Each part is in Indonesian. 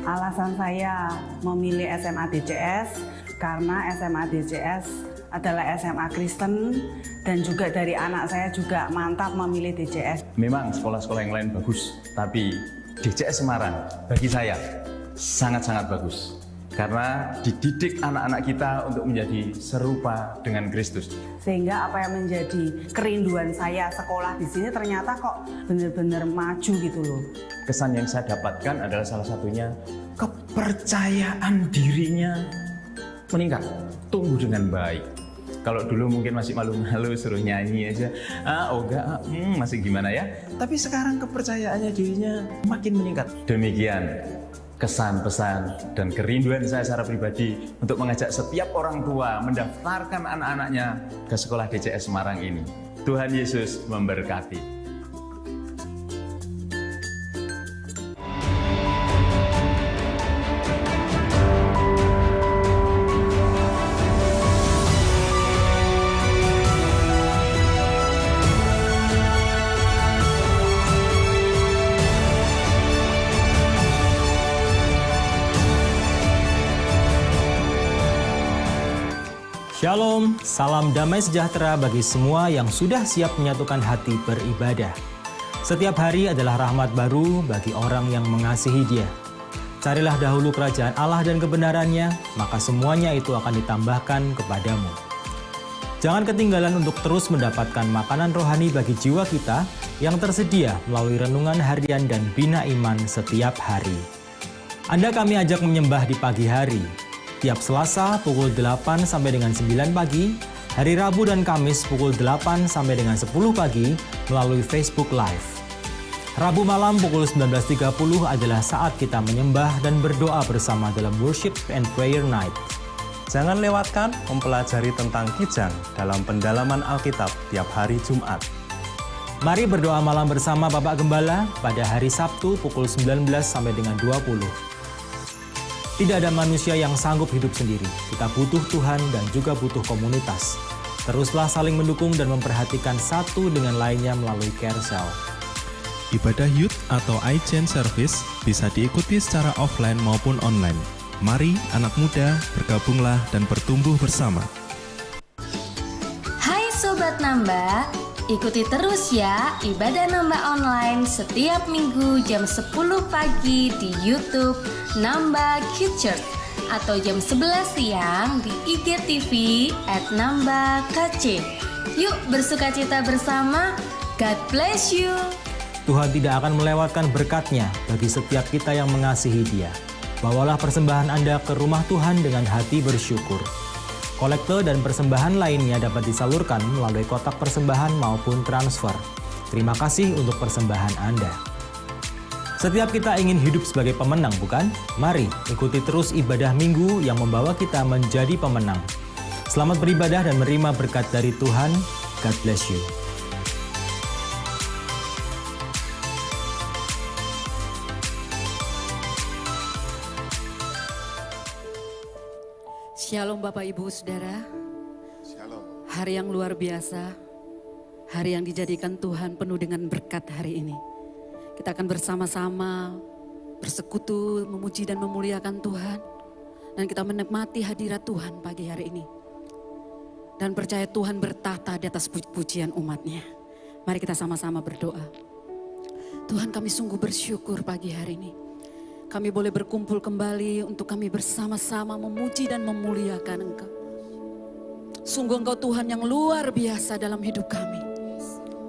Alasan saya memilih SMA DCS karena SMA DCS adalah SMA Kristen dan juga dari anak saya juga mantap memilih DCS. Memang sekolah-sekolah yang lain bagus, tapi DCS Semarang bagi saya sangat-sangat bagus. Karena dididik anak-anak kita untuk menjadi serupa dengan Kristus. Sehingga apa yang menjadi kerinduan saya sekolah di sini ternyata kok benar-benar maju gitu loh. Kesan yang saya dapatkan adalah salah satunya kepercayaan dirinya meningkat, tumbuh dengan baik. Kalau dulu mungkin masih malu-malu suruh nyanyi aja, masih gimana ya. Tapi sekarang kepercayaannya dirinya makin meningkat. Demikian kesan, pesan, dan kerinduan saya secara pribadi untuk mengajak setiap orang tua mendaftarkan anak-anaknya ke sekolah DCS Semarang ini. Tuhan Yesus memberkati. Shalom, salam damai sejahtera bagi semua yang sudah siap menyatukan hati beribadah. Setiap hari adalah rahmat baru bagi orang yang mengasihi Dia. Carilah dahulu kerajaan Allah dan kebenarannya, maka semuanya itu akan ditambahkan kepadamu. Jangan ketinggalan untuk terus mendapatkan makanan rohani bagi jiwa kita yang tersedia melalui renungan harian dan bina iman setiap hari. Anda kami ajak menyembah di pagi hari. Tiap Selasa pukul 8 sampai dengan 9 pagi, hari Rabu dan Kamis pukul 8 sampai dengan 10 pagi melalui Facebook Live. Rabu malam pukul 19.30 adalah saat kita menyembah dan berdoa bersama dalam Worship and Prayer Night. Jangan lewatkan mempelajari tentang Kijang dalam pendalaman Alkitab tiap hari Jumat. Mari berdoa malam bersama Bapak Gembala pada hari Sabtu pukul 19 sampai dengan 20. Tidak ada manusia yang sanggup hidup sendiri. Kita butuh Tuhan dan juga butuh komunitas. Teruslah saling mendukung dan memperhatikan satu dengan lainnya melalui Care Cell. Ibadah Youth atau iGen Service bisa diikuti secara offline maupun online. Mari anak muda bergabunglah dan bertumbuh bersama. Hai Sobat Namba, ikuti terus ya ibadah Namba online setiap minggu jam 10 pagi di YouTube Namba Kids Church atau jam 11 siang di IGTV @NambaKC. Yuk bersukacita bersama, God bless you. Tuhan tidak akan melewatkan berkat-Nya bagi setiap kita yang mengasihi Dia. Bawalah persembahan Anda ke rumah Tuhan dengan hati bersyukur. Kolekte dan persembahan lainnya dapat disalurkan melalui kotak persembahan maupun transfer. Terima kasih untuk persembahan Anda. Setiap kita ingin hidup sebagai pemenang, bukan? Mari ikuti terus ibadah minggu yang membawa kita menjadi pemenang. Selamat beribadah dan menerima berkat dari Tuhan. God bless you. Shalom Bapak Ibu Saudara. Shalom. Hari yang luar biasa. Hari yang dijadikan Tuhan penuh dengan berkat hari ini. Kita akan bersama-sama bersekutu, memuji dan memuliakan Tuhan. Dan kita menikmati hadirat Tuhan pagi hari ini. Dan percaya Tuhan bertata di atas puji-pujian umatnya. Mari kita sama-sama berdoa. Tuhan, kami sungguh bersyukur pagi hari ini. Kami boleh berkumpul kembali untuk kami bersama-sama memuji dan memuliakan Engkau. Sungguh Engkau Tuhan yang luar biasa dalam hidup kami.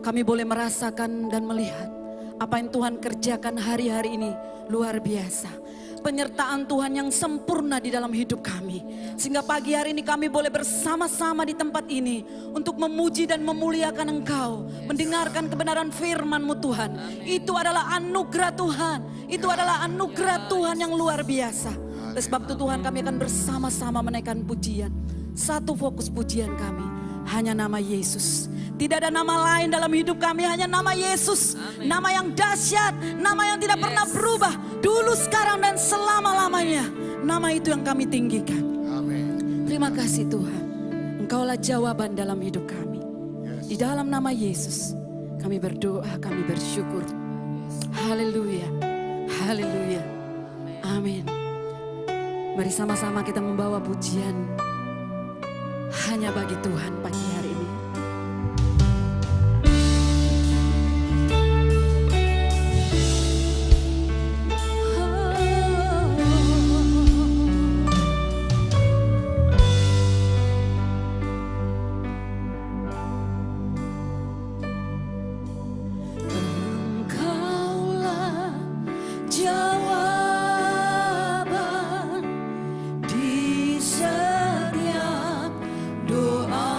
Kami boleh merasakan dan melihat apa yang Tuhan kerjakan hari-hari ini luar biasa. Penyertaan Tuhan yang sempurna di dalam hidup kami. Sehingga pagi hari ini kami boleh bersama-sama di tempat ini untuk memuji dan memuliakan Engkau. Mendengarkan kebenaran firman-Mu Tuhan. Itu adalah anugerah Tuhan. Itu adalah anugerah Tuhan yang luar biasa. Oleh sebab itu Tuhan, kami akan bersama-sama menaikkan pujian. Satu fokus pujian kami, hanya nama Yesus. Tidak ada nama lain dalam hidup kami, hanya nama Yesus. Amen. Nama yang dahsyat, nama yang tidak pernah berubah. Dulu, sekarang, dan selama-lamanya. Nama itu yang kami tinggikan. Amen. Terima kasih Tuhan. Engkaulah jawaban dalam hidup kami. Di dalam nama Yesus, kami berdoa, kami bersyukur. Haleluya, haleluya. Amin. Mari sama-sama kita membawa pujian hanya bagi Tuhan pagi hari ini. Jawaban di setiap doa.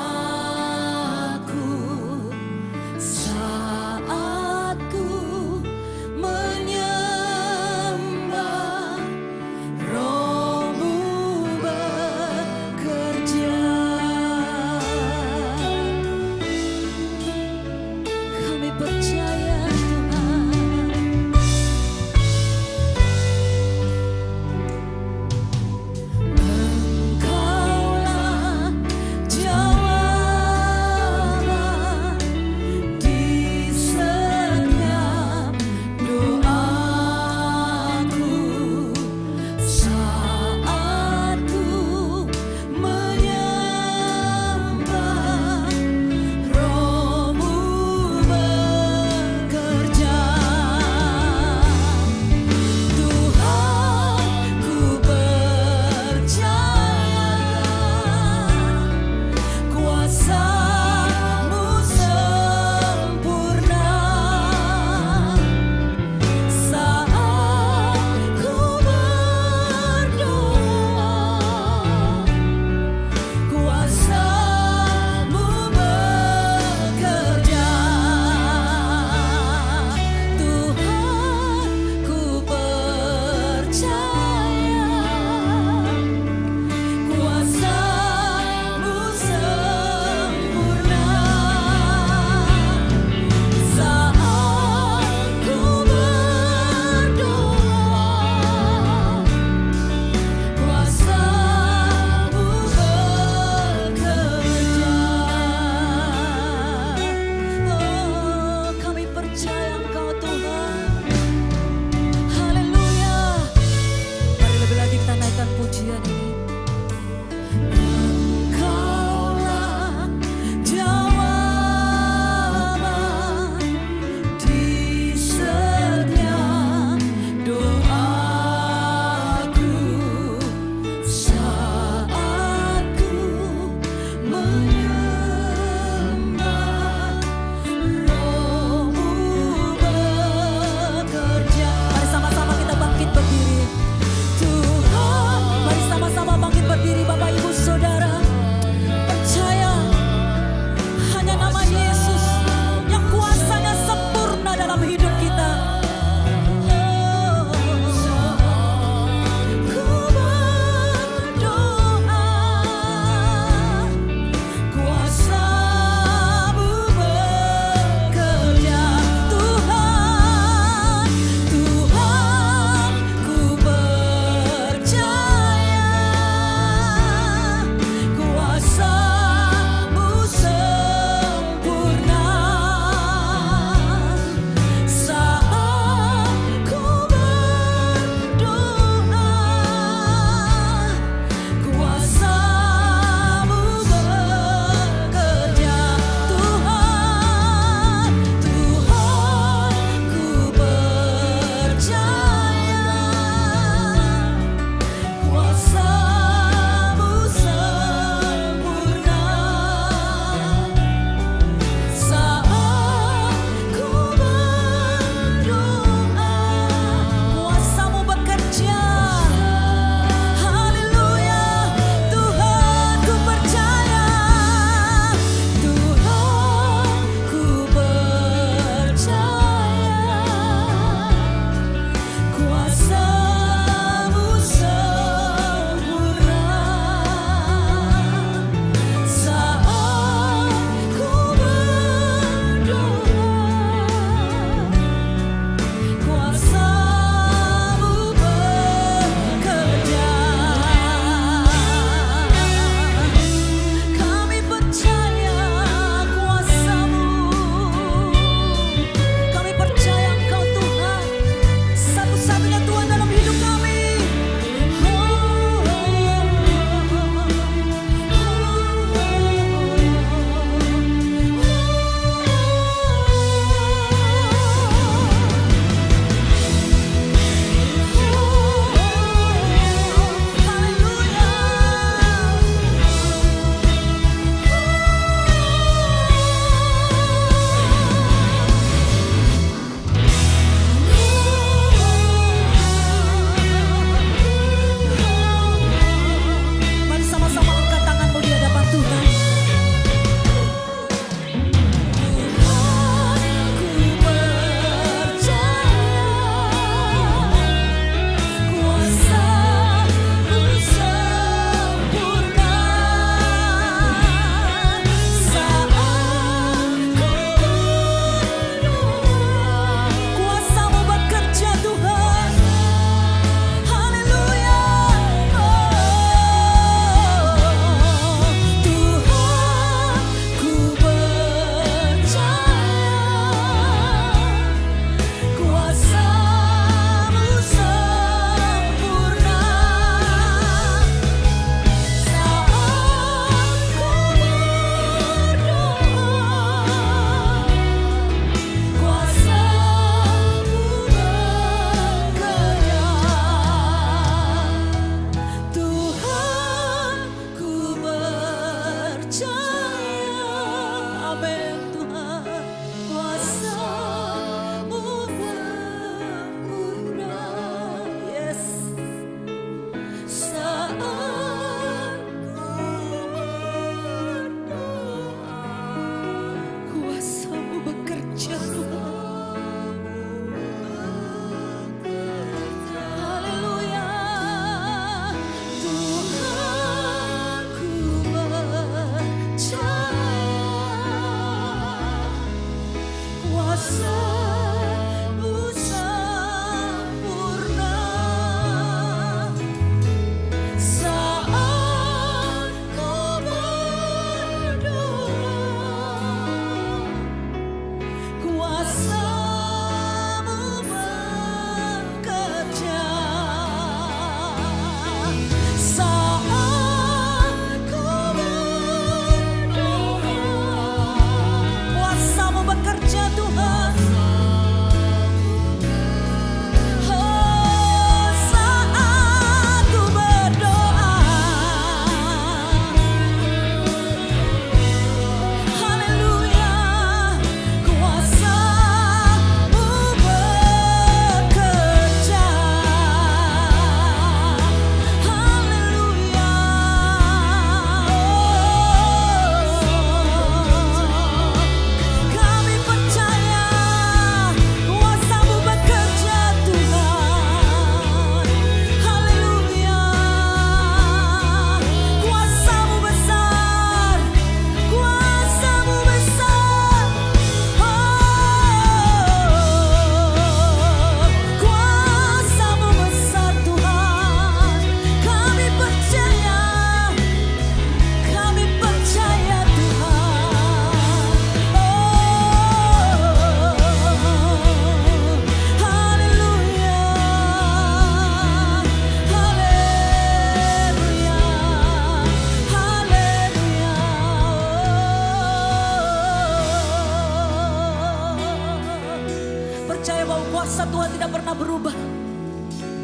kuasa Tuhan tidak pernah berubah.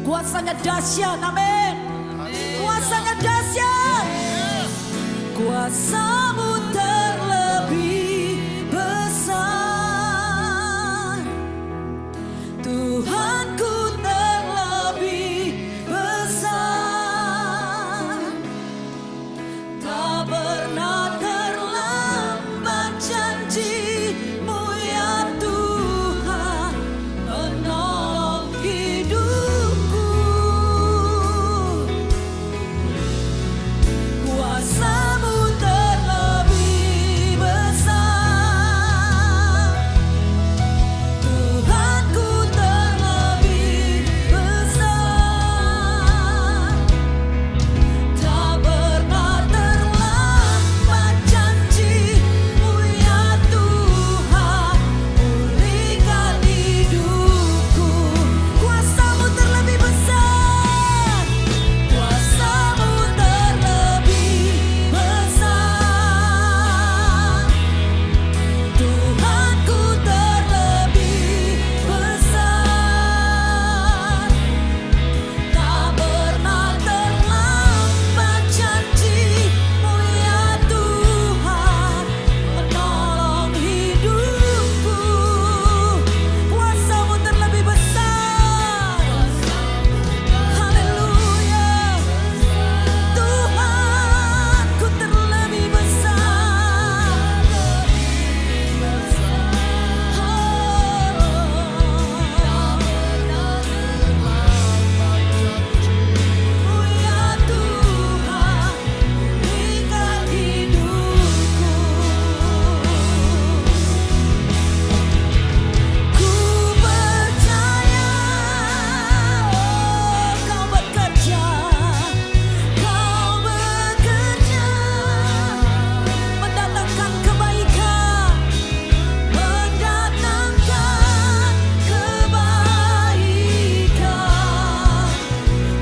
Kuasanya dahsyat, amin. Kuasanya dahsyat. Kuasamu terlebih besar, Tuhanku terlebih besar. Tak pernah terlambat janji-Mu ya Tuhan, menolong hidupku. Kuasa-Mu terlebih besar, Tuhanku terlebih besar. Tak pernah terlambat janji-Mu ya Tuhan, pulihkan hidupku. Kuasa-Mu terlebih besar, Kuasa-Mu terlebih besar, Tuhanku terlebih besar. Tak pernah terlambat janji-Mu ya Tuhan, menolong hidupku. Kuasa-Mu terlebih besar, haleluya. Tuhanku terlebih besar, Oh ya Tuhan, pulihkan hidupku. Ku percaya Kau bekerja, mendatangkan kebaikan, mendatangkan kebaikan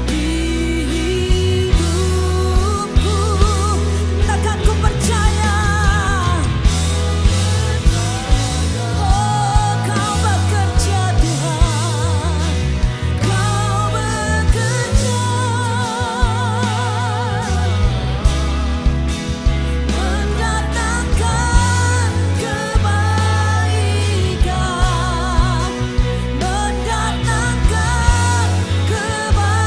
di hidupku. Takkan ku percaya, oh Kau bekerja Tuhan, Kau bekerja, mendatangkan kebaikan, mendatangkan kebaikan.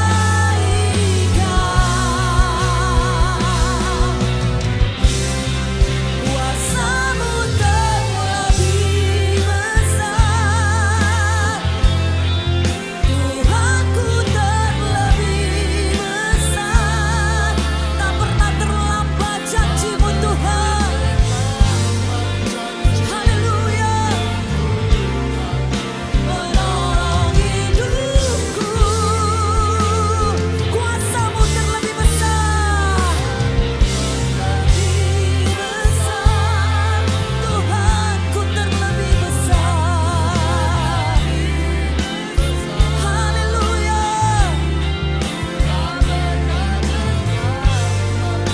Kuasa-Mu terlebih besar, Tuhanku terlebih besar. Tak pernah terlambat janji-Mu Tuhan, haleluya. Menolong hidupku. Kuasa-Mu terlebih besar, lebih besar, Tuhanku terlebih besar, haleluya.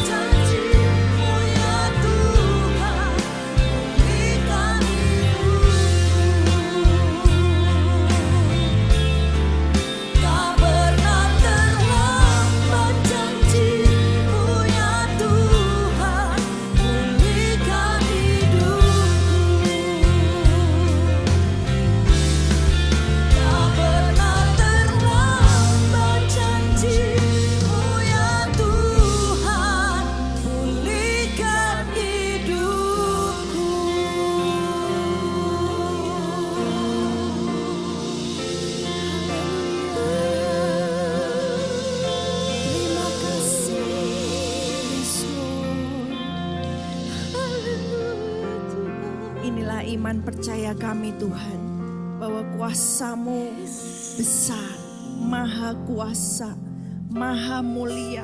Janji-Mu ya Tuhan, pulihkan hidupku. Tak pernah terlambat janji-Mu ya Tuhan, pulihkan hidupku. Tak pernah terlambat janji-Mu ya Tuhan, pulihkan hidupku. Terima kasih Yesus. Inilah iman percaya kami Tuhan, bahwa kuasa-Mu besar, maha kuasa, maha mulia.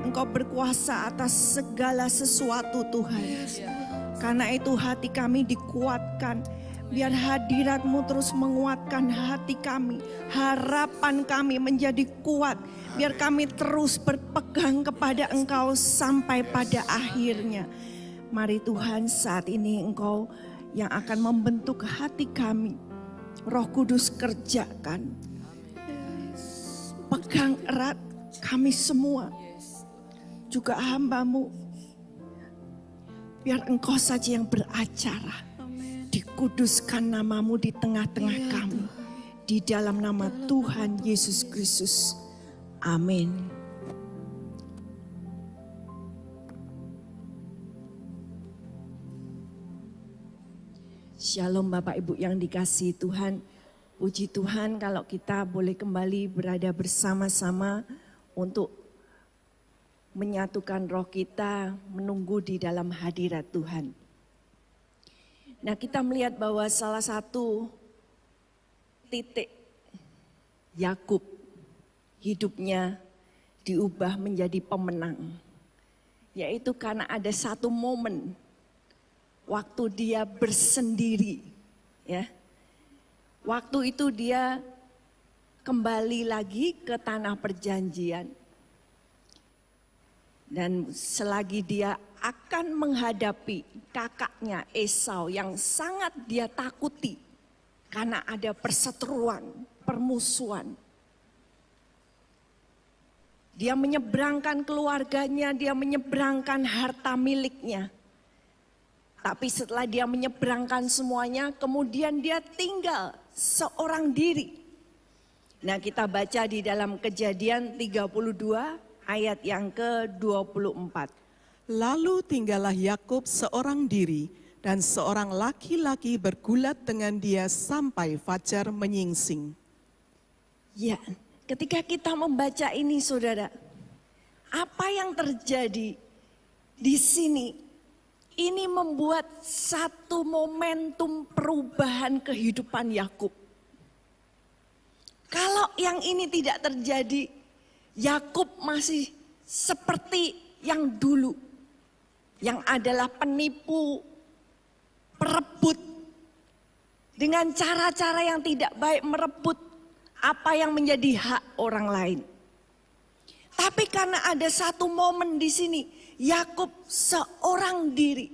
Engkau berkuasa atas segala sesuatu Tuhan. Karena itu hati kami dikuatkan. Biar hadirat-Mu terus menguatkan hati kami. Harapan kami menjadi kuat. Biar kami terus berpegang kepada Engkau sampai pada akhirnya. Mari Tuhan, saat ini Engkau yang akan membentuk hati kami. Roh Kudus kerjakan. Pegang erat kami semua. Juga hamba-Mu. Biar Engkau saja yang beracara. Dikuduskan nama-Mu di tengah-tengah kami. Di dalam nama Tuhan Yesus Kristus. Amin. Shalom Bapak Ibu yang dikasihi Tuhan. Puji Tuhan kalau kita boleh kembali berada bersama-sama untuk menyatukan roh kita, menunggu di dalam hadirat Tuhan. Nah, kita melihat bahwa salah satu titik Yakub hidupnya diubah menjadi pemenang. Yaitu karena ada satu momen waktu dia bersendiri, ya. Waktu itu dia kembali lagi ke tanah perjanjian. Dan selagi dia akan menghadapi kakaknya Esau yang sangat dia takuti. Karena ada perseteruan, permusuhan. Dia menyeberangkan keluarganya, dia menyeberangkan harta miliknya. Tapi setelah dia menyeberangkan semuanya, kemudian dia tinggal seorang diri. Nah, kita baca di dalam Kejadian 32 ayat yang ke-24. Lalu tinggallah Yakub seorang diri dan seorang laki-laki bergulat dengan dia sampai fajar menyingsing. Ya, ketika kita membaca ini saudara, apa yang terjadi di sini? Ini membuat satu momentum perubahan kehidupan Yakub. Kalau yang ini tidak terjadi, Yakub masih seperti yang dulu. Yang adalah penipu, perebut. Dengan cara-cara yang tidak baik merebut apa yang menjadi hak orang lain. Tapi karena ada satu momen di sini, Yakub seorang diri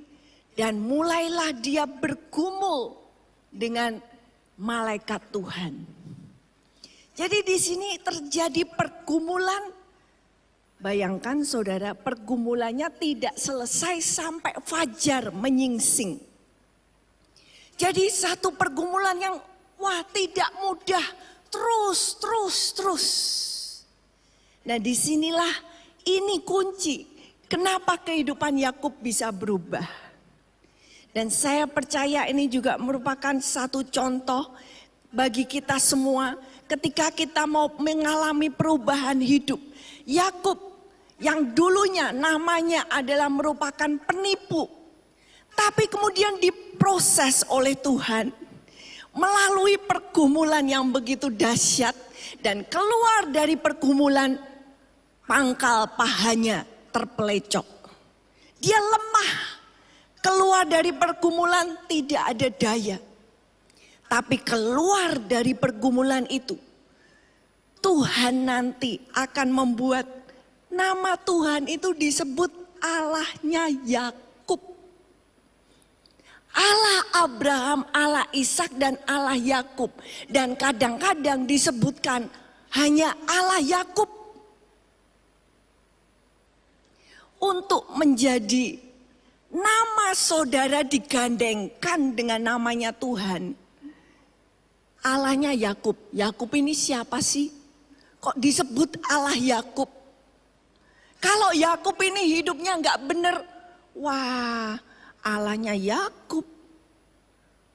dan mulailah dia bergumul dengan malaikat Tuhan. Jadi di sini terjadi pergumulan. Bayangkan saudara, pergumulannya tidak selesai sampai fajar menyingsing. Jadi satu pergumulan yang tidak mudah, terus. Nah, disinilah ini kunci. Kenapa kehidupan Yakub bisa berubah? Dan saya percaya ini juga merupakan satu contoh bagi kita semua ketika kita mau mengalami perubahan hidup. Yakub yang dulunya namanya adalah merupakan penipu, tapi kemudian diproses oleh Tuhan melalui pergumulan yang begitu dahsyat, dan keluar dari pergumulan pangkal pahanya terpelecok. Dia lemah, keluar dari pergumulan tidak ada daya. Tapi keluar dari pergumulan itu, Tuhan nanti akan membuat nama Tuhan itu disebut Allahnya Yakub. Allah Abraham, Allah Ishak dan Allah Yakub. Dan kadang-kadang disebutkan hanya Allah Yakub. Untuk menjadi nama saudara digandengkan dengan namanya Tuhan. Allahnya Yakub. Yakub ini siapa sih? Kok disebut Allah Yakub? Kalau Yakub ini hidupnya nggak bener, wah Allahnya Yakub.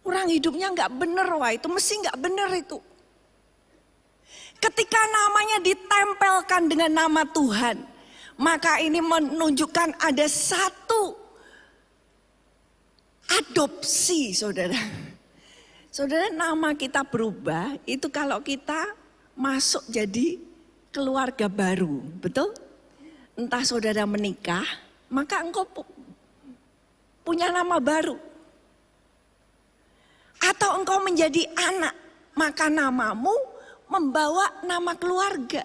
Orang hidupnya nggak bener, wah itu mesti nggak bener itu. Ketika namanya ditempelkan dengan nama Tuhan, maka ini menunjukkan ada satu adopsi saudara. Saudara, nama kita berubah itu kalau kita masuk jadi keluarga baru, betul? Entah saudara menikah, maka engkau punya nama baru. Atau engkau menjadi anak, maka namamu membawa nama keluarga.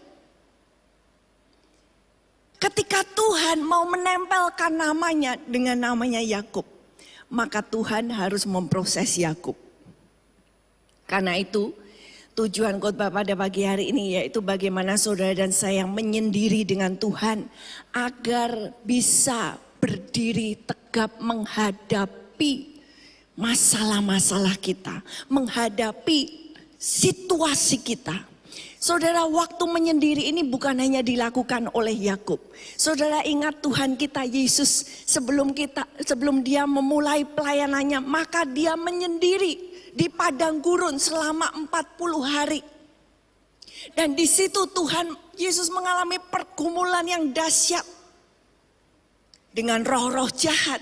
Ketika Tuhan mau menempelkan namanya dengan namanya Yakub, maka Tuhan harus memproses Yakub. Karena itu tujuan khotbah pada pagi hari ini yaitu bagaimana saudara dan saya menyendiri dengan Tuhan agar bisa berdiri tegap menghadapi masalah-masalah kita, menghadapi situasi kita. Saudara, waktu menyendiri ini bukan hanya dilakukan oleh Yakub. Saudara ingat Tuhan kita Yesus sebelum dia memulai pelayanannya, maka dia menyendiri di padang gurun selama 40 hari. Dan di situ Tuhan Yesus mengalami pergumulan yang dahsyat dengan roh-roh jahat.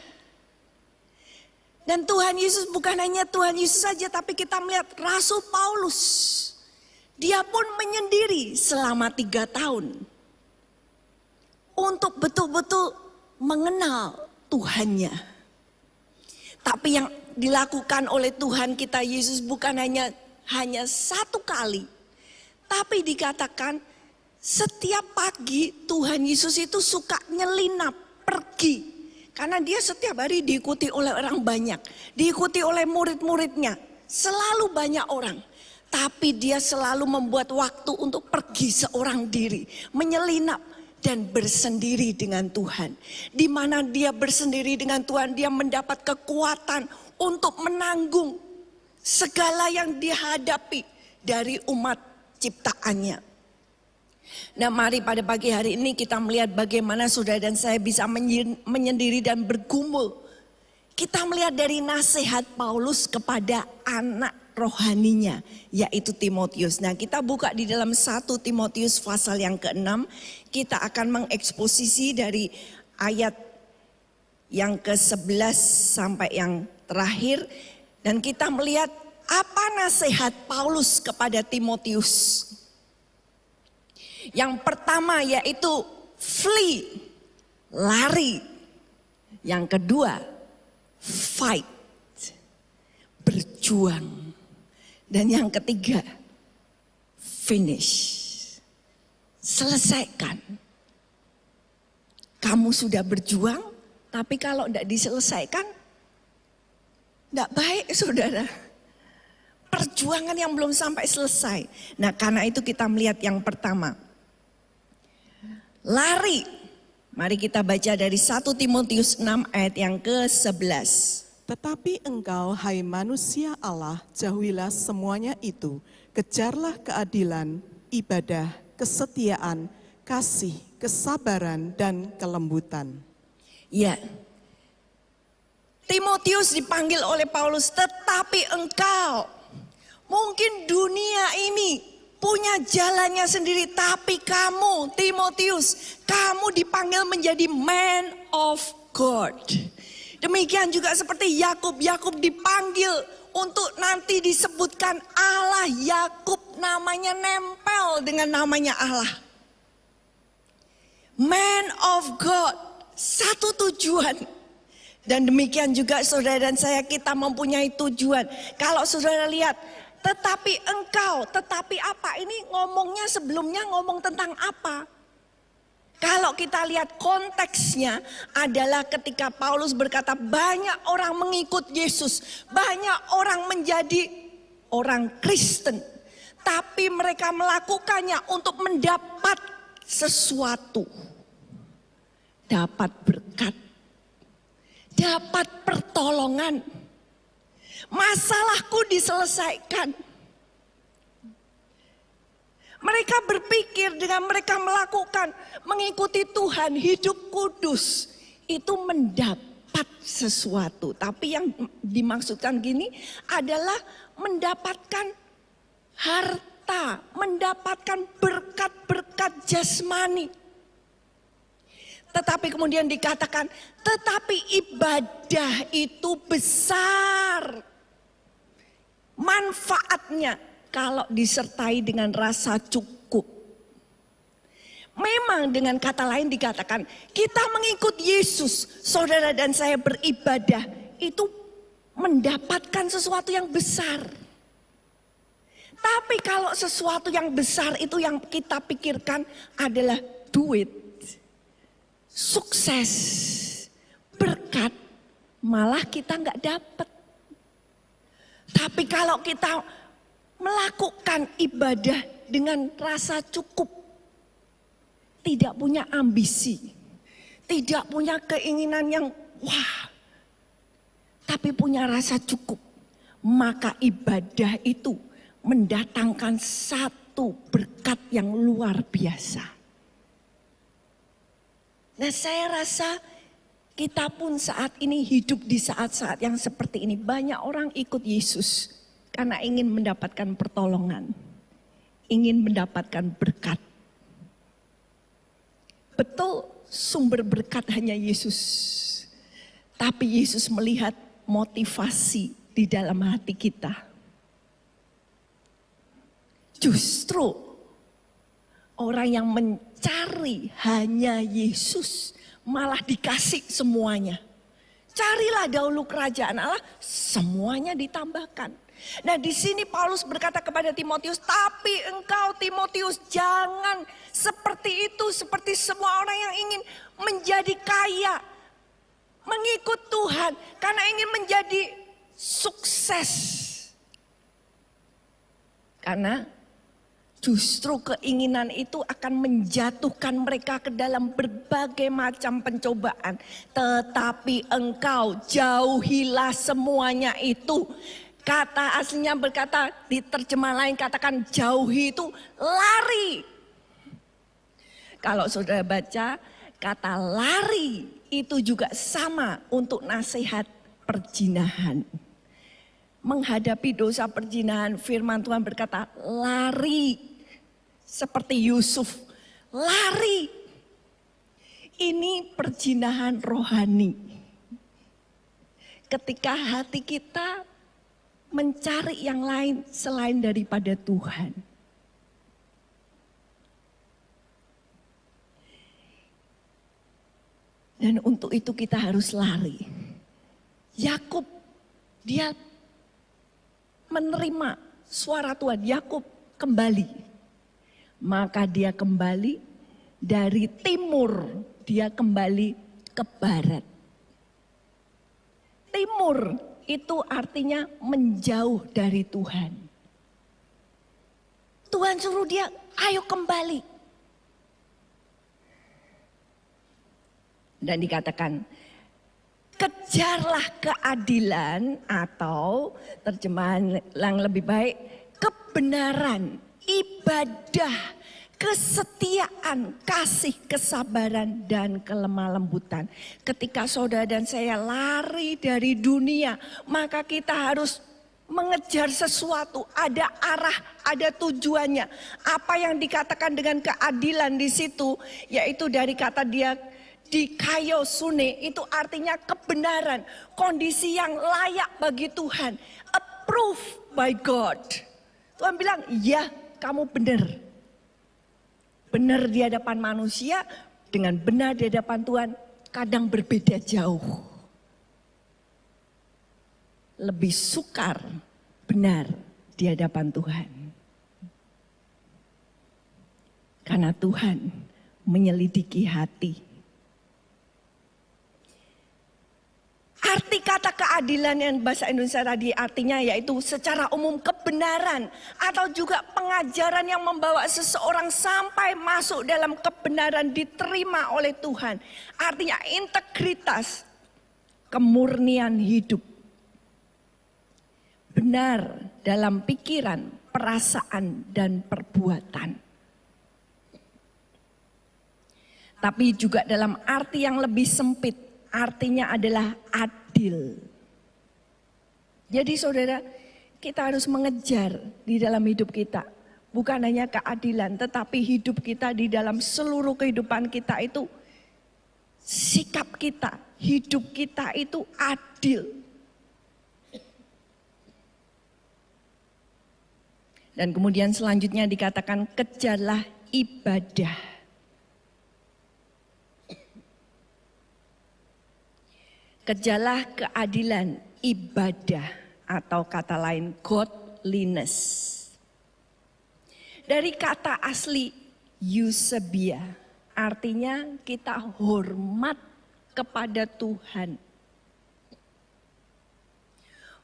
Dan Tuhan Yesus bukan hanya Tuhan Yesus saja, tapi kita melihat Rasul Paulus. Dia pun menyendiri selama 3 tahun untuk betul-betul mengenal Tuhannya. Tapi yang dilakukan oleh Tuhan kita Yesus bukan hanya satu kali, tapi dikatakan setiap pagi Tuhan Yesus itu suka nyelinap pergi. Karena dia setiap hari diikuti oleh orang banyak, diikuti oleh murid-muridnya, selalu banyak orang. Tapi dia selalu membuat waktu untuk pergi seorang diri, menyelinap dan bersendiri dengan Tuhan. Di mana dia bersendiri dengan Tuhan, dia mendapat kekuatan untuk menanggung segala yang dihadapi dari umat ciptaannya. Nah, mari pada pagi hari ini kita melihat bagaimana saudara dan saya bisa menyendiri dan bergumul. Kita melihat dari nasihat Paulus kepada anak rohaninya, yaitu Timotius. Nah, kita buka di dalam 1 Timotius pasal yang ke-6. Kita akan mengeksposisi dari ayat yang ke-11 sampai yang terakhir. Dan kita melihat apa nasihat Paulus kepada Timotius. Yang pertama yaitu flee, lari. Yang kedua, fight, berjuang. Dan yang ketiga, finish, selesaikan. Kamu sudah berjuang, tapi kalau tidak diselesaikan, tidak baik saudara. Perjuangan yang belum sampai selesai. Nah, karena itu kita melihat yang pertama. Lari. Mari kita baca dari 1 Timotius 6 ayat yang ke-11. Tetapi engkau, hai manusia Allah, jauhilah semuanya itu. Kejarlah keadilan, ibadah, kesetiaan, kasih, kesabaran, dan kelembutan. Ya, Timotius dipanggil oleh Paulus, tetapi engkau, mungkin dunia ini punya jalannya sendiri, tapi kamu, Timotius, kamu dipanggil menjadi man of God. Demikian juga seperti Yakub. Yakub dipanggil untuk nanti disebutkan Allah Yakub, namanya nempel dengan namanya Allah. Man of God, satu tujuan. Dan demikian juga saudara dan saya, kita mempunyai tujuan. Kalau saudara lihat, tetapi engkau, tetapi apa? Ini ngomongnya sebelumnya ngomong tentang apa? Kalau kita lihat konteksnya adalah ketika Paulus berkata banyak orang mengikut Yesus, banyak orang menjadi orang Kristen, tapi mereka melakukannya untuk mendapat sesuatu, dapat berkat, dapat pertolongan, masalahku diselesaikan. Mereka berpikir dengan mereka melakukan, mengikuti Tuhan, hidup kudus, itu mendapat sesuatu. Tapi yang dimaksudkan gini adalah mendapatkan harta, mendapatkan berkat-berkat jasmani. Tetapi kemudian dikatakan, tetapi ibadah itu besar manfaatnya kalau disertai dengan rasa cukup. Memang dengan kata lain dikatakan, kita mengikut Yesus, saudara dan saya beribadah, itu mendapatkan sesuatu yang besar. Tapi kalau sesuatu yang besar itu yang kita pikirkan adalah duit, sukses, berkat, malah kita nggak dapat. Tapi kalau kita melakukan ibadah dengan rasa cukup. Tidak punya ambisi, tidak punya keinginan yang wah, tapi punya rasa cukup. Maka ibadah itu mendatangkan satu berkat yang luar biasa. Nah, saya rasa kita pun saat ini hidup di saat-saat yang seperti ini. Banyak orang ikut Yesus karena ingin mendapatkan pertolongan, ingin mendapatkan berkat. Betul, sumber berkat hanya Yesus. Tapi Yesus melihat motivasi di dalam hati kita. Justru orang yang mencari hanya Yesus malah dikasih semuanya. Carilah dahulu kerajaan Allah, semuanya ditambahkan. Nah, di sini Paulus berkata kepada Timotius, tapi engkau Timotius jangan seperti itu, seperti semua orang yang ingin menjadi kaya, mengikut Tuhan karena ingin menjadi sukses. Karena justru keinginan itu akan menjatuhkan mereka ke dalam berbagai macam pencobaan. Tetapi engkau jauhilah semuanya itu. Kata aslinya berkata, di terjemah lain katakan jauhi itu lari. Kalau saudara baca, kata lari itu juga sama untuk nasihat perzinahan. Menghadapi dosa perzinahan, firman Tuhan berkata lari. Seperti Yusuf, lari. Ini perzinahan rohani. Ketika hati kita mencari yang lain selain daripada Tuhan. Dan untuk itu kita harus lari. Yakub, dia menerima suara Tuhan. Yakub kembali. Maka dia kembali dari timur, dia kembali ke barat. Timur itu artinya menjauh dari Tuhan. Tuhan suruh dia, ayo kembali. Dan dikatakan, kejarlah keadilan atau terjemahan yang lebih baik, kebenaran, ibadah, kesetiaan, kasih, kesabaran, dan kelemah lembutan. Ketika saudara dan saya lari dari dunia, maka kita harus mengejar sesuatu. Ada arah, ada tujuannya. Apa yang dikatakan dengan keadilan di situ, yaitu dari kata dia dikaiosune, itu artinya kebenaran. Kondisi yang layak bagi Tuhan. Approved by God. Tuhan bilang, ya kamu benar. Benar di hadapan manusia dengan benar di hadapan Tuhan kadang berbeda jauh. Lebih sukar benar di hadapan Tuhan. Karena Tuhan menyelidiki hati. Arti kata keadilan yang bahasa Indonesia tadi artinya yaitu secara umum kebenaran atau juga pengajaran yang membawa seseorang sampai masuk dalam kebenaran diterima oleh Tuhan. Artinya integritas, kemurnian hidup. Benar dalam pikiran, perasaan, dan perbuatan. Tapi juga dalam arti yang lebih sempit. Artinya adalah adil. Jadi saudara, kita harus mengejar di dalam hidup kita. Bukan hanya keadilan, tetapi hidup kita di dalam seluruh kehidupan kita itu. Sikap kita, hidup kita itu adil. Dan kemudian selanjutnya dikatakan kejarlah ibadah. Kejarlah keadilan, ibadah, atau kata lain godliness. Dari kata asli eusebia, artinya kita hormat kepada Tuhan.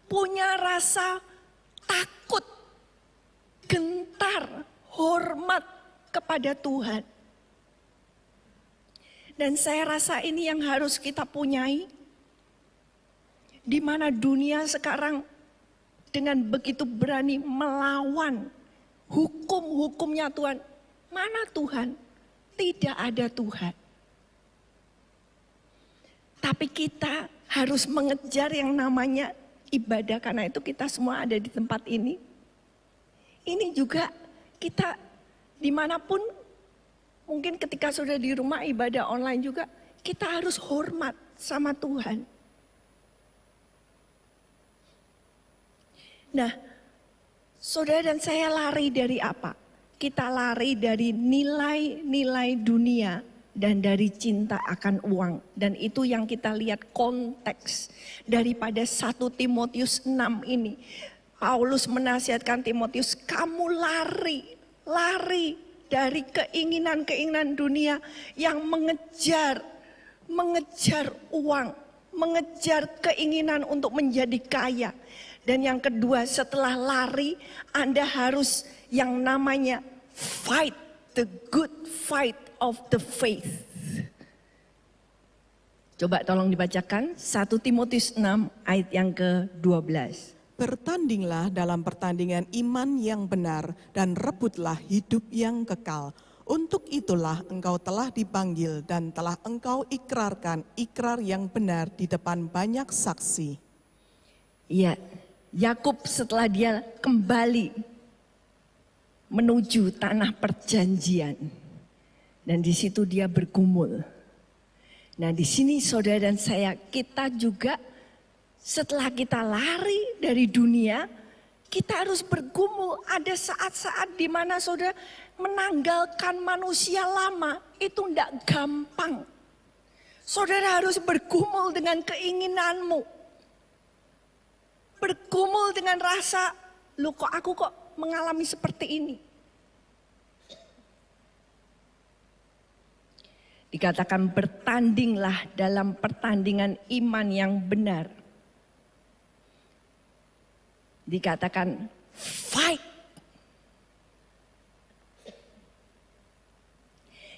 Punya rasa takut wekar, hormat kepada Tuhan. Dan saya rasa ini yang harus kita punyai. Di mana dunia sekarang dengan begitu berani melawan hukum-hukumnya Tuhan. Mana Tuhan? Tidak ada Tuhan. Tapi kita harus mengejar yang namanya ibadah. Karena itu kita semua ada di tempat ini. Ini juga kita dimanapun, mungkin ketika sudah di rumah ibadah online juga, kita harus hormat sama Tuhan. Nah, saudara dan saya lari dari apa? Kita lari dari nilai-nilai dunia dan dari cinta akan uang. Dan itu yang kita lihat konteks daripada 1 Timotius 6 ini. Paulus menasihatkan Timotius, kamu lari dari keinginan-keinginan dunia yang mengejar uang, mengejar keinginan untuk menjadi kaya. Dan yang kedua, setelah lari, Anda harus yang namanya fight, the good fight of the faith. Coba tolong dibacakan 1 Timotius 6 ayat yang ke-12. Bertandinglah dalam pertandingan iman yang benar dan rebutlah hidup yang kekal. Untuk itulah engkau telah dipanggil dan telah engkau ikrarkan ikrar yang benar di depan banyak saksi. Iya, Yakub setelah dia kembali menuju tanah perjanjian dan di situ dia bergumul. Nah, di sini saudara dan saya, kita juga setelah kita lari dari dunia, kita harus bergumul. Ada saat-saat di mana saudara menanggalkan manusia lama itu tidak gampang. Saudara harus bergumul dengan keinginanmu. Bergumul dengan rasa, loh kok aku mengalami seperti ini. Dikatakan bertandinglah dalam pertandingan iman yang benar. Dikatakan fight.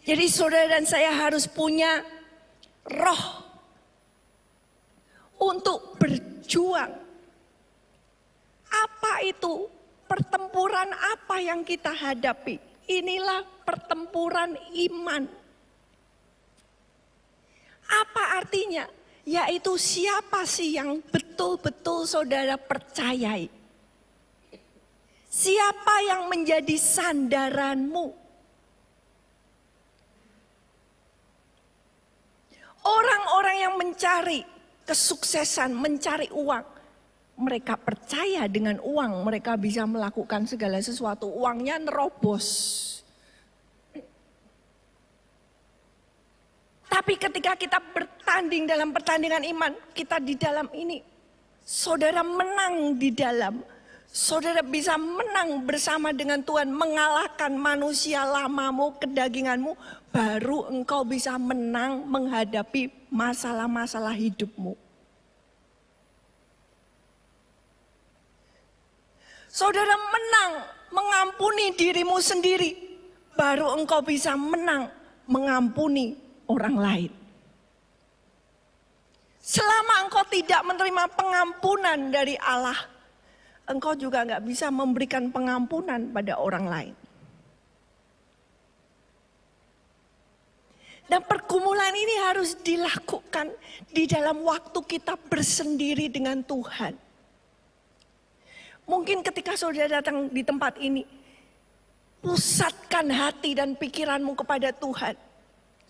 Jadi saudara dan saya harus punya roh untuk berjuang. Apa itu? Pertempuran apa yang kita hadapi? Inilah pertempuran iman. Apa artinya? Yaitu siapa sih yang betul-betul saudara percayai? Siapa yang menjadi sandaranmu? Orang-orang yang mencari kesuksesan, mencari uang. Mereka percaya dengan uang, mereka bisa melakukan segala sesuatu. Uangnya nerobos. Tapi ketika kita bertanding dalam pertandingan iman, kita di dalam ini, saudara menang di dalam. Saudara bisa menang bersama dengan Tuhan, mengalahkan manusia lamamu, kedaginganmu, baru engkau bisa menang menghadapi masalah-masalah hidupmu. Saudara menang mengampuni dirimu sendiri, baru engkau bisa menang mengampuni orang lain. Selama engkau tidak menerima pengampunan dari Allah, engkau juga nggak bisa memberikan pengampunan pada orang lain. Dan pergumulan ini harus dilakukan di dalam waktu kita bersendiri dengan Tuhan. Mungkin ketika saudara datang di tempat ini, pusatkan hati dan pikiranmu kepada Tuhan.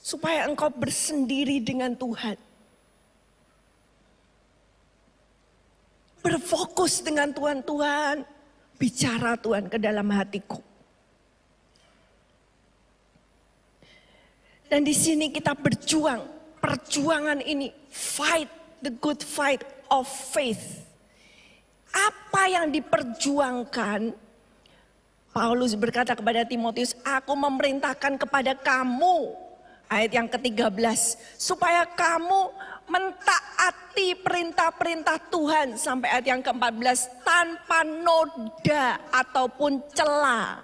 Supaya engkau bersendiri dengan Tuhan. Berfokus dengan Tuhan, Tuhan, bicara Tuhan ke dalam hatiku. Dan di sini kita berjuang, perjuangan ini, fight the good fight of faith. Apa yang diperjuangkan? Paulus berkata kepada Timotius, aku memerintahkan kepada kamu, ayat yang ke-13, supaya kamu mentaati perintah-perintah Tuhan, sampai ayat yang ke-14, tanpa noda ataupun celah.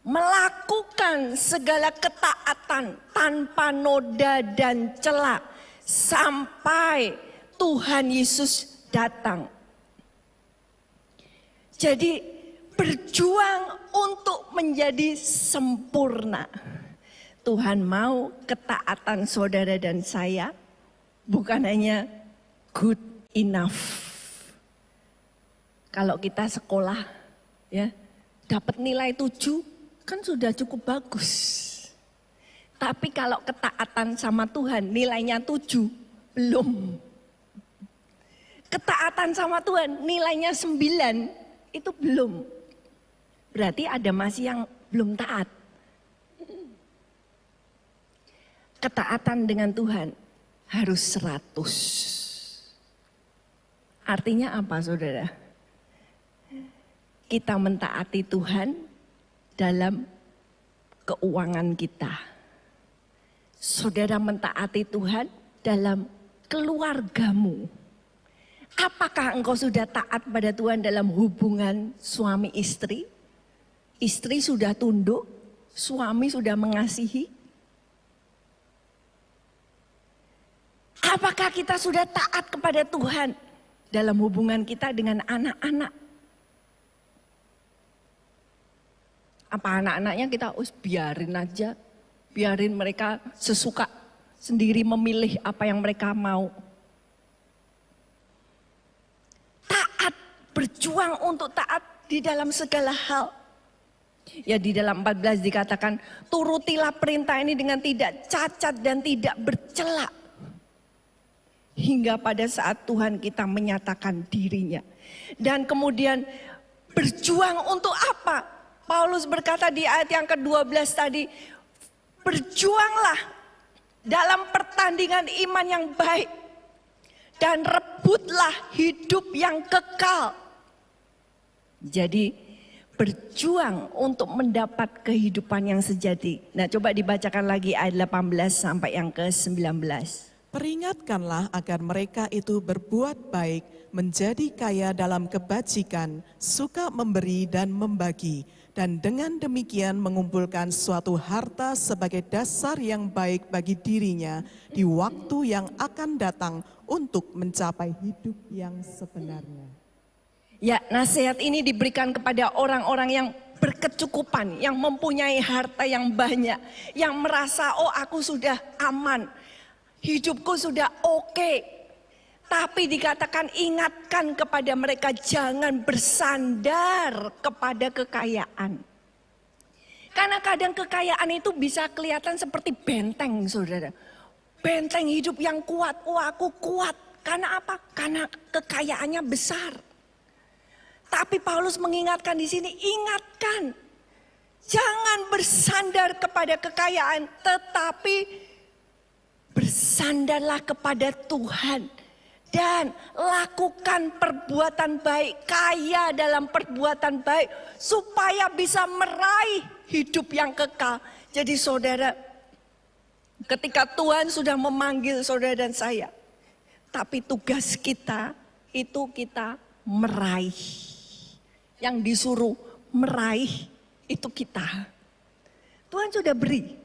melakukan segala ketaatan tanpa noda dan celah sampai Tuhan Yesus datang. Jadi berjuang untuk menjadi sempurna. Tuhan mau ketaatan saudara dan saya bukan hanya good enough. Kalau kita sekolah ya dapat nilai 7 kan sudah cukup bagus. Tapi kalau ketaatan sama Tuhan nilainya 7 belum. Ketaatan sama Tuhan nilainya 9 itu belum. Berarti ada masih yang belum taat. Ketaatan dengan Tuhan harus 100. Artinya apa saudara? Kita mentaati Tuhan dalam keuangan kita. Saudara mentaati Tuhan dalam keluargamu. Apakah engkau sudah taat pada Tuhan dalam hubungan suami istri? Istri sudah tunduk, suami sudah mengasihi. Apakah kita sudah taat kepada Tuhan dalam hubungan kita dengan anak-anak? Apa anak-anaknya kita biarin aja, biarin mereka sesuka sendiri memilih apa yang mereka mau. Taat, berjuang untuk taat di dalam segala hal. Ya di dalam 14 dikatakan, turutilah perintah ini dengan tidak cacat dan tidak bercela. Hingga pada saat Tuhan kita menyatakan dirinya. Dan kemudian berjuang untuk apa? Paulus berkata di ayat yang ke-12 tadi, berjuanglah dalam pertandingan iman yang baik. Dan rebutlah hidup yang kekal. Jadi berjuang untuk mendapat kehidupan yang sejati. Nah coba dibacakan lagi ayat 18 sampai yang ke-19. Peringatkanlah agar mereka itu berbuat baik, menjadi kaya dalam kebajikan, suka memberi dan membagi, dan dengan demikian mengumpulkan suatu harta sebagai dasar yang baik bagi dirinya di waktu yang akan datang untuk mencapai hidup yang sebenarnya. Ya, nasihat ini diberikan kepada orang-orang yang berkecukupan, yang mempunyai harta yang banyak, yang merasa oh aku sudah aman. Hidupku sudah oke. Tapi dikatakan ingatkan kepada mereka jangan bersandar kepada kekayaan. Karena kadang kekayaan itu bisa kelihatan seperti benteng saudara. Benteng hidup yang kuat, oh aku kuat. Karena apa? Karena kekayaannya besar. Tapi Paulus mengingatkan di sini, ingatkan. Jangan bersandar kepada kekayaan, tetapi bersandarlah kepada Tuhan dan lakukan perbuatan baik, kaya dalam perbuatan baik supaya bisa meraih hidup yang kekal. Jadi saudara, ketika Tuhan sudah memanggil saudara dan saya, tapi tugas kita itu kita meraih. Yang disuruh meraih itu kita. Tuhan sudah beri,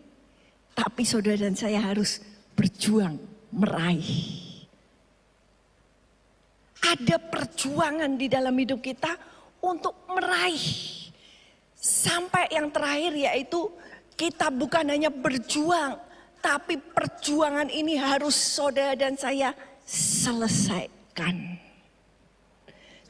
tapi saudara dan saya harus berjuang meraih. Ada perjuangan di dalam hidup kita untuk meraih. Sampai yang terakhir yaitu kita bukan hanya berjuang, tapi perjuangan ini harus saudara dan saya selesaikan.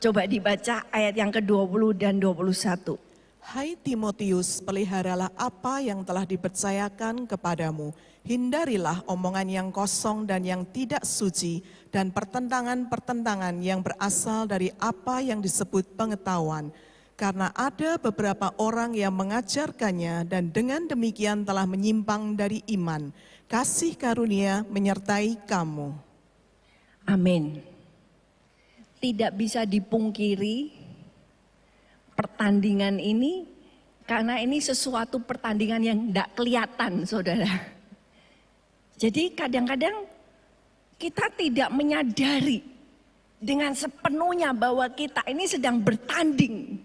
Coba dibaca ayat yang ke-20 dan 21. Hai Timotius, peliharalah apa yang telah dipercayakan kepadamu. Hindarilah omongan yang kosong dan yang tidak suci dan pertentangan-pertentangan yang berasal dari apa yang disebut pengetahuan. Karena ada beberapa orang yang mengajarkannya dan dengan demikian telah menyimpang dari iman. Kasih karunia menyertai kamu. Amin. Tidak bisa dipungkiri pertandingan ini karena ini sesuatu pertandingan yang tidak kelihatan saudara. Jadi kadang-kadang kita tidak menyadari dengan sepenuhnya bahwa kita ini sedang bertanding.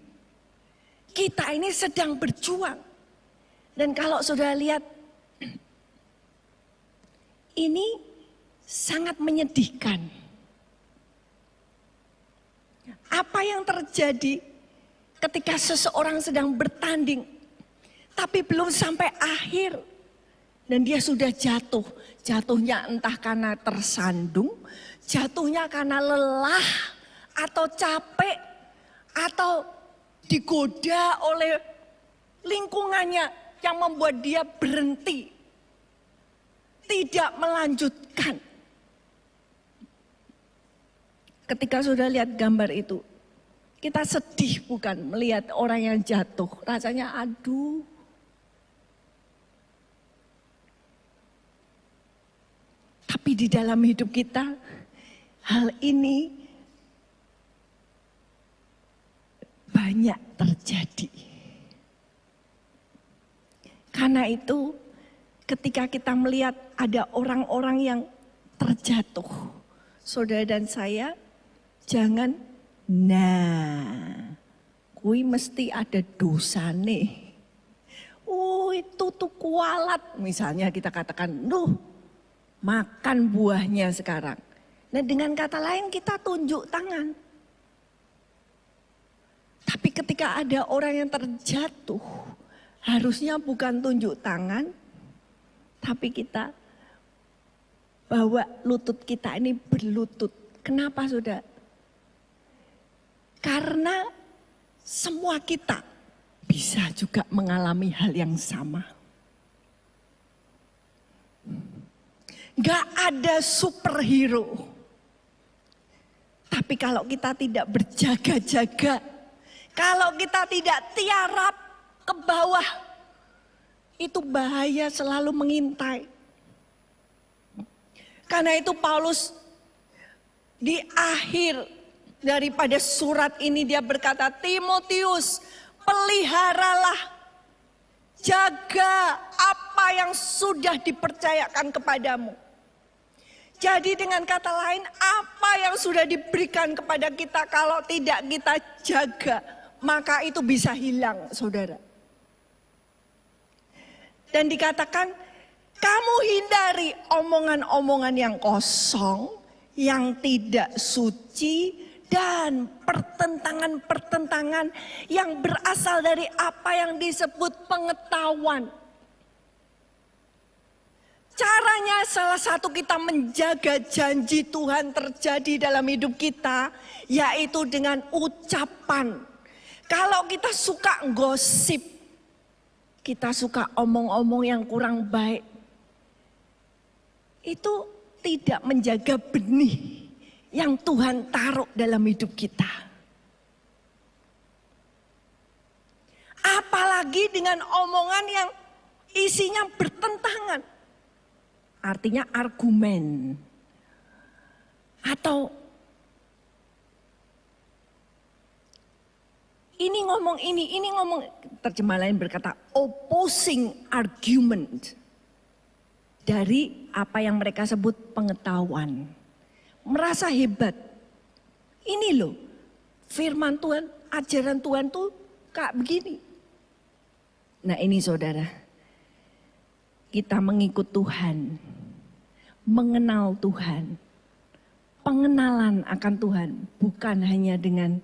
Kita ini sedang berjuang. Dan kalau sudah lihat, ini sangat menyedihkan. Apa yang terjadi ketika seseorang sedang bertanding, tapi belum sampai akhir, dan dia sudah jatuh. Jatuhnya entah karena tersandung, jatuhnya karena lelah, atau capek, atau digoda oleh lingkungannya yang membuat dia berhenti, tidak melanjutkan. Ketika sudah lihat gambar itu, kita sedih bukan melihat orang yang jatuh, rasanya aduh. Tapi di dalam hidup kita, hal ini banyak terjadi. Karena itu, ketika kita melihat ada orang-orang yang terjatuh, saudara dan saya, jangan, kui mesti ada dosa nih. Itu tuh kualat, misalnya kita katakan, makan buahnya sekarang. Nah, dengan kata lain kita tunjuk tangan. Tapi ketika ada orang yang terjatuh, harusnya bukan tunjuk tangan, tapi kita bawa lutut kita ini berlutut. Kenapa, saudara? Karena semua kita bisa juga mengalami hal yang sama. Gak ada superhero. Tapi kalau kita tidak berjaga-jaga, kalau kita tidak tiarap ke bawah, itu bahaya selalu mengintai. Karena itu Paulus di akhir daripada surat ini dia berkata, Timotius, peliharalah, jaga apa yang sudah dipercayakan kepadamu. Jadi dengan kata lain, apa yang sudah diberikan kepada kita kalau tidak kita jaga, maka itu bisa hilang, saudara. Dan dikatakan, kamu hindari omongan-omongan yang kosong, yang tidak suci, dan pertentangan-pertentangan yang berasal dari apa yang disebut pengetahuan. Caranya salah satu kita menjaga janji Tuhan terjadi dalam hidup kita, yaitu dengan ucapan. Kalau kita suka gosip, kita suka omong-omong yang kurang baik, itu tidak menjaga benih yang Tuhan taruh dalam hidup kita. Apalagi dengan omongan yang isinya bertentangan. Artinya argumen. Atau ini ngomong ini ngomong, terjemah lain berkata opposing argument. Dari apa yang mereka sebut pengetahuan. Merasa hebat. Ini loh, firman Tuhan, ajaran Tuhan tuh kayak begini. Nah ini saudara, kita mengikut Tuhan, mengenal Tuhan, pengenalan akan Tuhan bukan hanya dengan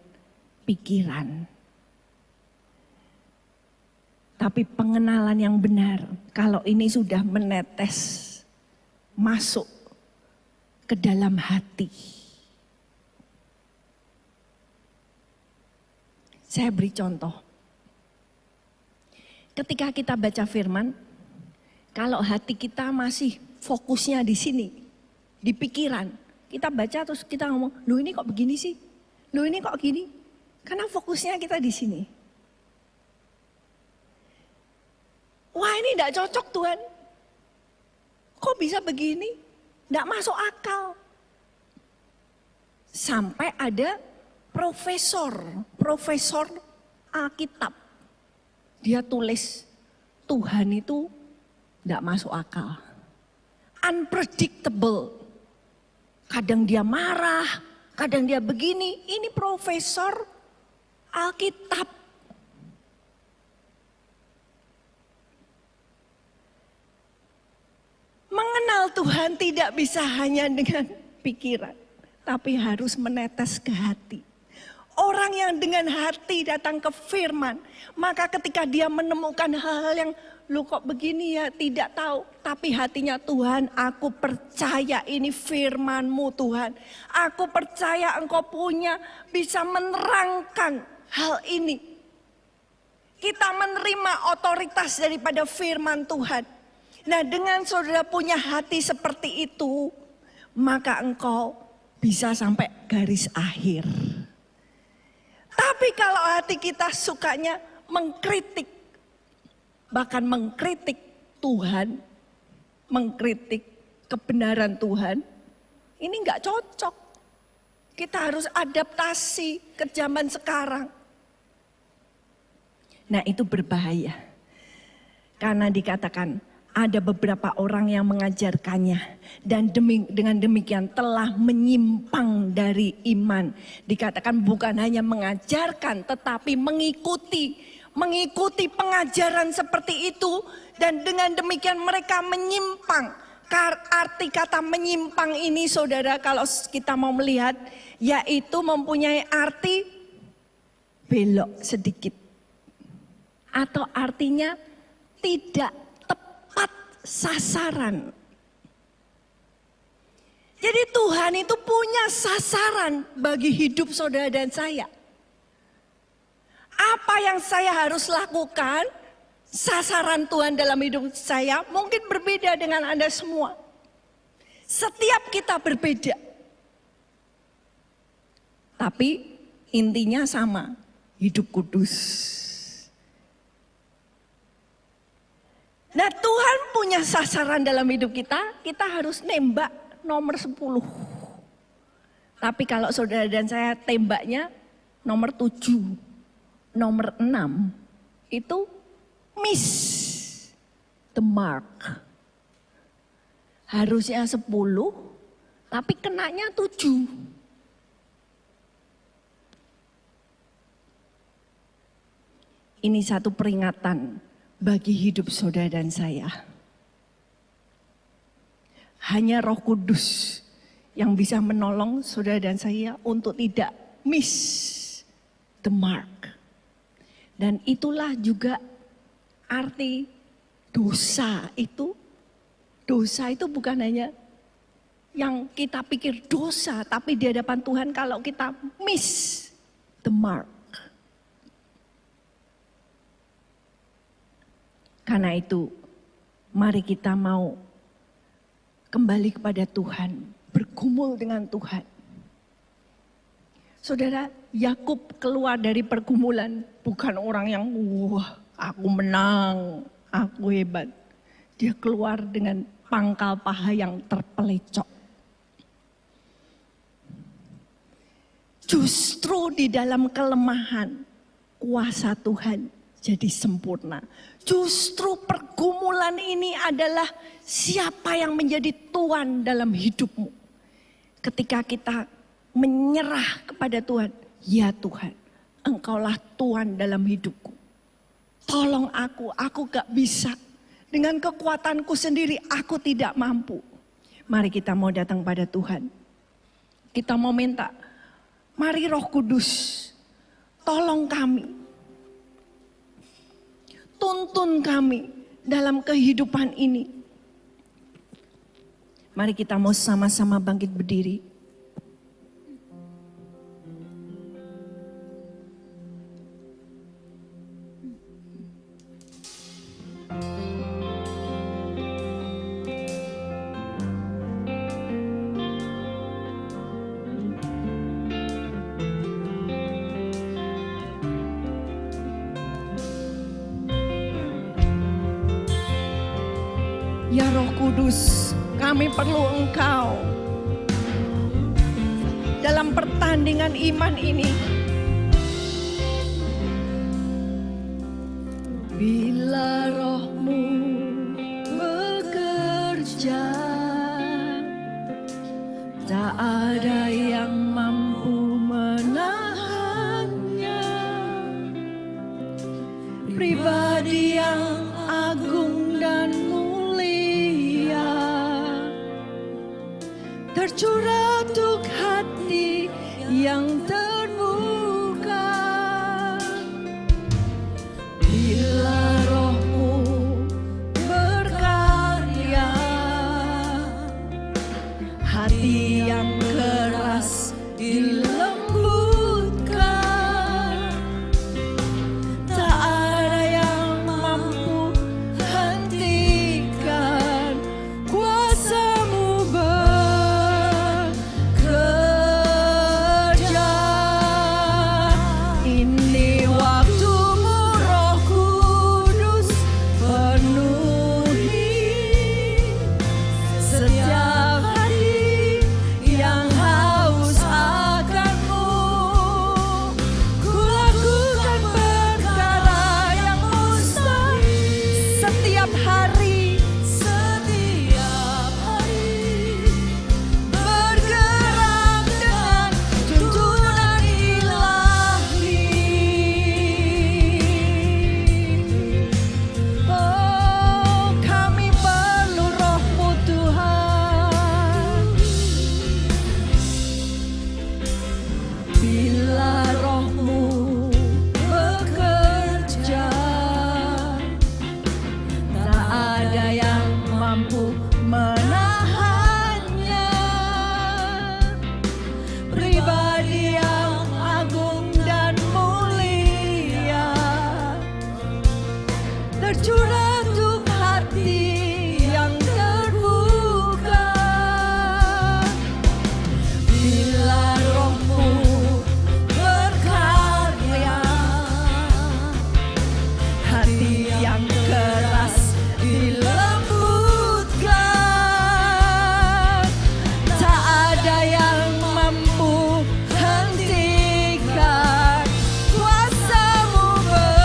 pikiran. Tapi pengenalan yang benar, kalau ini sudah menetes, masuk ke dalam hati. Saya beri contoh. Ketika kita baca firman, kalau hati kita masih fokusnya di sini, di pikiran, kita baca terus kita ngomong, loh ini kok begini sih? Loh ini kok gini? Karena fokusnya kita di sini. Wah ini tidak cocok Tuhan. Kok bisa begini? Tidak masuk akal. Sampai ada profesor Alkitab. Dia tulis Tuhan itu tidak masuk akal. Unpredictable. Kadang dia marah, kadang dia begini. Ini profesor Alkitab. Tuhan tidak bisa hanya dengan pikiran, tapi harus menetes ke hati. Orang yang dengan hati datang ke firman, maka ketika dia menemukan hal-hal yang, lu kok begini ya, tidak tahu. Tapi hatinya, Tuhan, aku percaya ini firman-Mu Tuhan. Aku percaya Engkau punya bisa menerangkan hal ini. Kita menerima otoritas daripada firman Tuhan. Nah, dengan saudara punya hati seperti itu, maka engkau bisa sampai garis akhir. Tapi kalau hati kita sukanya mengkritik, bahkan mengkritik Tuhan, mengkritik kebenaran Tuhan, ini enggak cocok. Kita harus adaptasi ke zaman sekarang. Nah, itu berbahaya. Karena dikatakan ada beberapa orang yang mengajarkannya dan dengan demikian telah menyimpang dari iman. Dikatakan bukan hanya mengajarkan tetapi mengikuti pengajaran seperti itu, dan dengan demikian mereka menyimpang. Arti kata menyimpang ini saudara, kalau kita mau melihat, yaitu mempunyai arti belok sedikit. Atau artinya tidak tepat sasaran. Jadi Tuhan itu punya sasaran bagi hidup saudara dan saya. Apa yang saya harus lakukan, sasaran Tuhan dalam hidup saya mungkin berbeda dengan Anda semua. Setiap kita berbeda. Tapi intinya sama, hidup kudus. Nah, Tuhan punya sasaran dalam hidup kita harus nembak nomor 10. Tapi kalau saudara dan saya tembaknya nomor 7, nomor 6, itu miss the mark. Harusnya 10, tapi kenanya 7. Ini satu peringatan bagi hidup saudara dan saya. Hanya Roh Kudus yang bisa menolong saudara dan saya untuk tidak miss the mark. Dan itulah juga arti dosa itu. Dosa itu bukan hanya yang kita pikir dosa, tapi di hadapan Tuhan kalau kita miss the mark. Karena itu, mari kita mau kembali kepada Tuhan, bergumul dengan Tuhan. Saudara, Yakub keluar dari pergumulan bukan orang yang wah, aku menang, aku hebat. Dia keluar dengan pangkal paha yang terpelecok. Justru di dalam kelemahan, kuasa Tuhan jadi sempurna. Justru pergumulan ini adalah siapa yang menjadi tuan dalam hidupmu. Ketika kita menyerah kepada Tuhan, ya Tuhan, Engkaulah tuan dalam hidupku. Tolong aku gak bisa. Dengan kekuatanku sendiri, aku tidak mampu. Mari kita mau datang pada Tuhan. Kita mau minta, mari Roh Kudus, tolong kami. Tuntun kami dalam kehidupan ini. Mari kita mau sama-sama bangkit berdiri. Ya Roh Kudus, kami perlu Engkau dalam pertandingan iman ini. Bila Roh-Mu bekerja, tak ada yang mampu menahannya. Pribadi yang agung dan mulia, tercurah untuk hati yang terbuka. Bila Roh-Mu berkarya, hati yang keras dilembutkan. Tak ada yang mampu hentikan kuasa-Mu bekerja. Ini waktu-Mu Roh Kudus, penuhi setiap hati yang haus akan-Mu. Ku lakukan perkara yang mustahil setiap hari, bergerak dengan tuntunan ilahi. Oh, kami perlu Roh-Mu Tuhan. Bila Roh-Mu bekerja, tak ada yang mampu menahannya. Pribadi yang agung dan mulia, tercurah untuk hati yang terbuka. Bila Roh-Mu berkarya, hati yang keras dilembutkan. Tak ada yang mampu hentikan kuasa-Mu bekerja.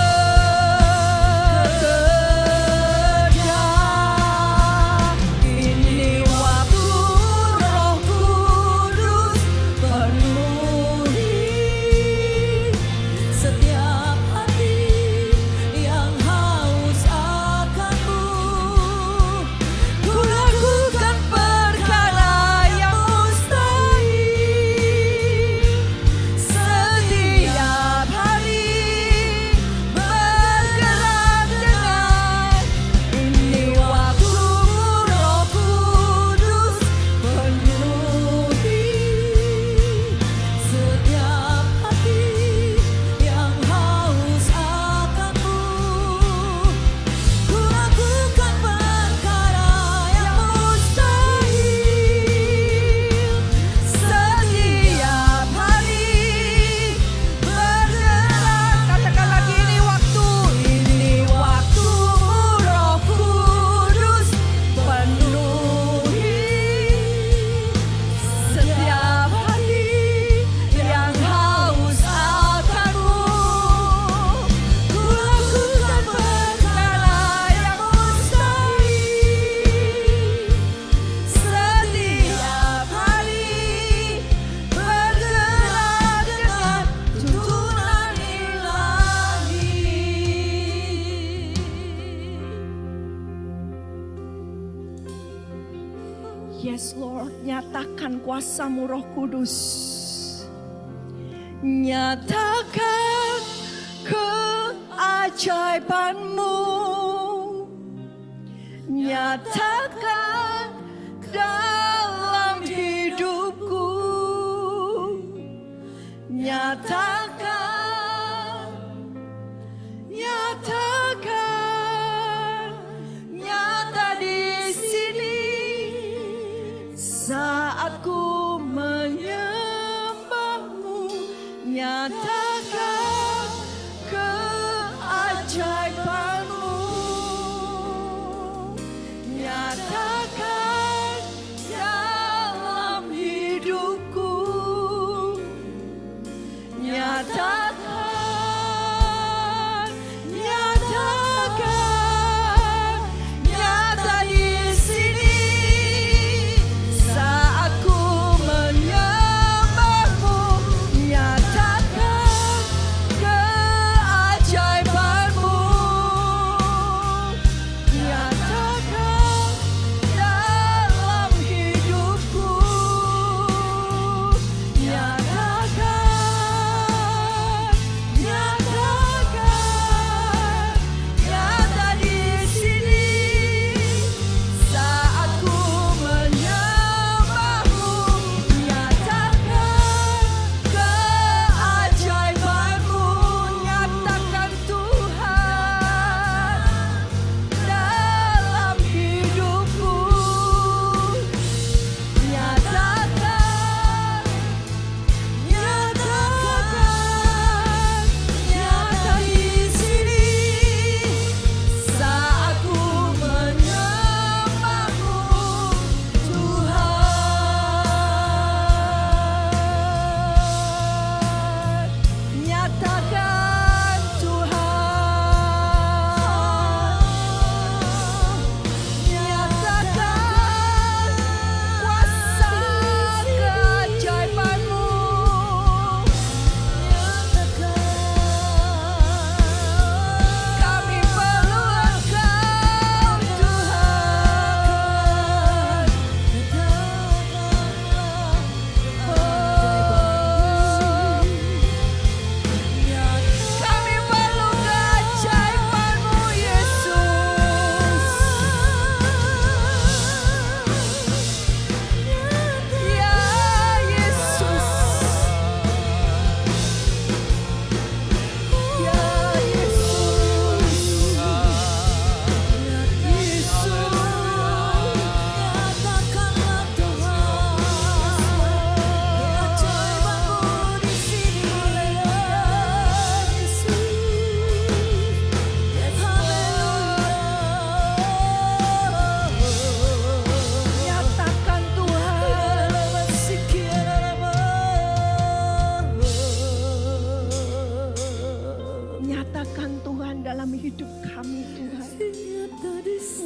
Ini waktu Roh Kudus, penuhi setiap hati yang haus akan-Mu. Ku lakukan perkara yang mustahil setiap hari, bergerak dengan. Ini waktu-Mu Roh Kudus, penuhi setiap hati yang haus akan-Mu. Ku lakukan perkara yang mustahil setiap hari, bergerak. Katakan lagi, ini waktu-Mu Roh Kudus, penuhi setiap hati yang haus akan-Mu. Ku lakukan perkara yang mustahil setiap hari, bergerak dengan tuntunan ilahi. Yes Lord, nyatakan kuasa-Mu Roh Kudus. Nyatakan keajaiban-Mu. Nyatakan dalam hidupku. Nyatakan, nyata di sini saat ku menyembah-Mu. Nyatakan keajaiban-Mu. Nyatakan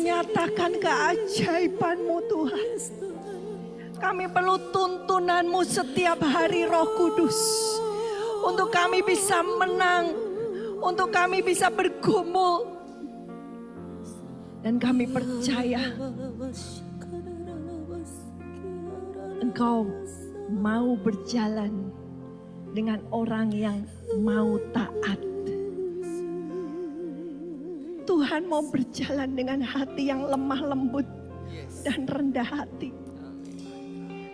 nyatakan keajaiban-Mu Tuhan. Kami perlu tuntunan-Mu setiap hari, Roh Kudus. Untuk kami bisa menang, untuk kami bisa bergumul. Dan kami percaya Engkau mau berjalan dengan orang yang mau taat. Tuhan mau berjalan dengan hati yang lemah lembut dan rendah hati.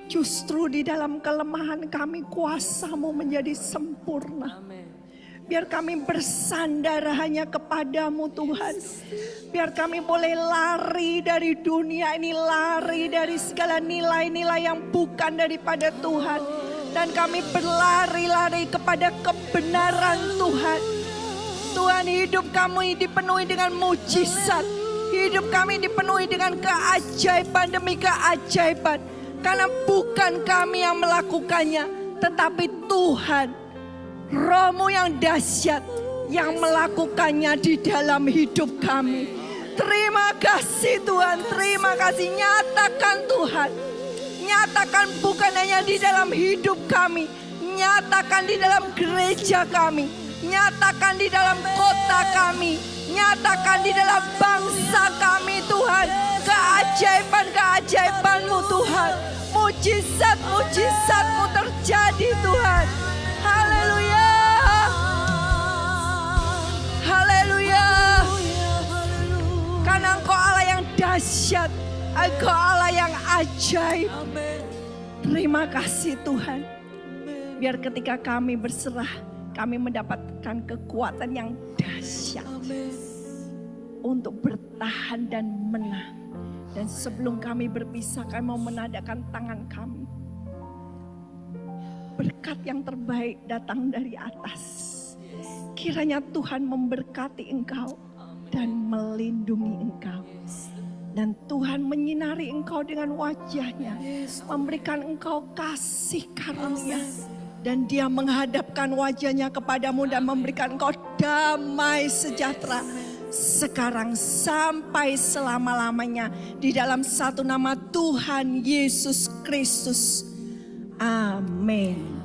Justru di dalam kelemahan kami, kuasa-Mu menjadi sempurna. Biar kami bersandar hanya kepadamu Tuhan. Biar kami boleh lari dari dunia ini, lari dari segala nilai-nilai yang bukan daripada Tuhan. Dan kami berlari-lari kepada kebenaran Tuhan. Tuhan, hidup kami dipenuhi dengan mujizat. Hidup kami dipenuhi dengan keajaiban demi keajaiban. Karena bukan kami yang melakukannya, tetapi Tuhan, Roh-Mu yang dahsyat yang melakukannya di dalam hidup kami. Terima kasih Tuhan, terima kasih. Nyatakan Tuhan, nyatakan bukan hanya di dalam hidup kami, nyatakan di dalam gereja kami, nyatakan di dalam kota kami, nyatakan di dalam bangsa kami Tuhan. Keajaiban-keajaiban-Mu Tuhan, mujizat-mujizat-Mu terjadi Tuhan. Haleluya, haleluya. Karena Engkau Allah yang dahsyat, Engkau Allah yang ajaib. Terima kasih Tuhan. Biar ketika kami berserah, kami mendapatkan kekuatan yang dahsyat untuk bertahan dan menang. Dan sebelum kami berpisah, kami mau menadakan tangan kami. Berkat yang terbaik datang dari atas. Kiranya Tuhan memberkati engkau dan melindungi engkau. Dan Tuhan menyinari engkau dengan wajah-Nya, memberikan engkau kasih karunia. Dan Dia menghadapkan wajah-Nya kepadamu dan memberikan engkau damai sejahtera. Sekarang sampai selama-lamanya di dalam satu nama Tuhan Yesus Kristus. Amin.